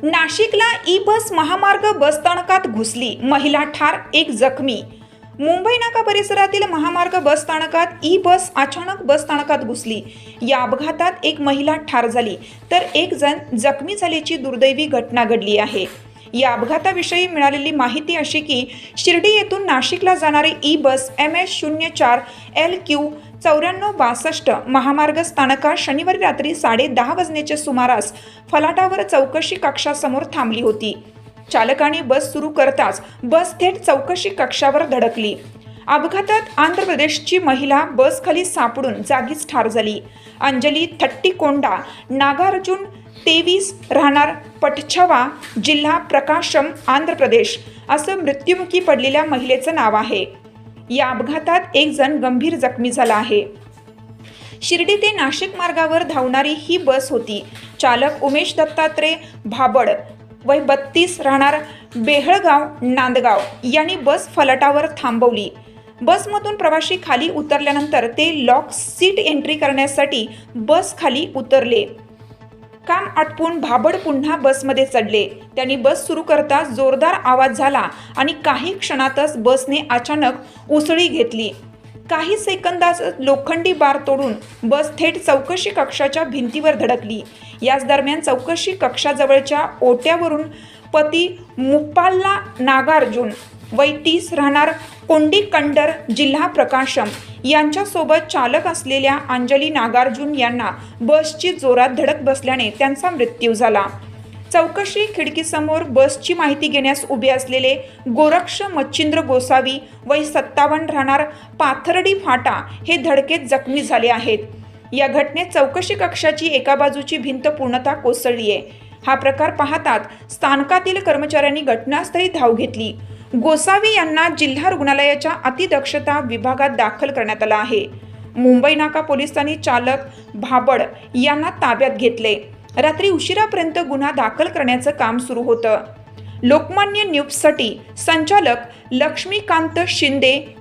नाशिकला ई बस महामार्ग बसस्थानकात घुसली, महिला ठार, एक जखमी। मुंबई नाका परिसरातील महामार्ग बसस्थानकात ई बस अचानक बसस्थानकात घुसली। या अपघातात एक महिला ठार झाली तर एक जण जखमी झाल्याची दुर्दैवी घटना घडली आहे। या अपघाताविषयी मिळालेली माहिती अशी की शिर्डी येथून नाशिकला जाणारी ई बस MS04 LQ 9462 महामार्ग स्थानकात शनिवारी रात्री 10:30 वाजण्याच्या सुमारास फलाटावर चौकशी कक्षासमोर थांबली होती। चालकाने बस सुरू करताच बस थेट चौकशी कक्षावर धडकली। अपघातात आंध्र प्रदेशची महिला बस खाली सापडून जागीच ठार झाली। अंजली थट्टीकोंडा, नागार्जुन 23, राहणार पटछवा, जिल्हा प्रकाशम, आंध्र प्रदेश असं मृत्युमुखी पडलेल्या महिलेचं नाव आहे। या अपघातात एक जण गंभीर जखमी झाला आहे। शिर्डी ते नाशिक मार्गावर धावणारी ही बस होती। चालक उमेश दत्तात्रय भाबड, वय 32, राहणार बेहळगाव, नांदगाव यांनी बस फलाटावर थांबवली। बसमधून प्रवासी खाली उतरल्यानंतर ते लॉक सीट एंट्री करण्यासाठी बस खाली उतरले। काम आटपून भाबड पुन्हा बसमध्ये चढले। त्यांनी बस सुरू करता जोरदार आवाज झाला आणि काही क्षणातच बसने अचानक उसळी घेतली। काही सेकंदात लोखंडी बार तोडून बस थेट चौकशी कक्षाच्या भिंतीवर धडकली। याच दरम्यान चौकशी कक्षाजवळच्या ओट्यावरून पती मुप्पाल्ला नागार्जुन, वय 30, राहणार कोंडीकंडर, जिल्हा प्रकाशम यांच्यासोबत चालक असलेल्या अंजली नागार्जुन यांना बसची जोरात धडक बसल्याने त्यांचा मृत्यू झाला। चौकशी खिडकीसमोर बसची माहिती घेण्यास उभे असलेले गोरक्ष मच्छिंद्र गोसावी, वय 57, राहणार पाथर्डी फाटा हे धडकेत जखमी झाले आहेत। या घटनेत चौकशी कक्षाची एका बाजूची भिंत पूर्णतः कोसळली आहे। हा प्रकार पाहताच स्थानकातील कर्मचाऱ्यांनी घटनास्थळी धाव घेतली। गोसावी यांना जिल्हा रुग्णालयाच्या अतिदक्षता विभागात दाखल करण्यात आलं आहे। मुंबई नाका पोलिसांनी चालक भाबड यांना ताब्यात घेतले। रात्री उशिरापर्यंत गुन्हा दाखल करण्याचं काम सुरू होतं। लोकमान्य न्यूजसाठी संचालक लक्ष्मीकांत शिंदे,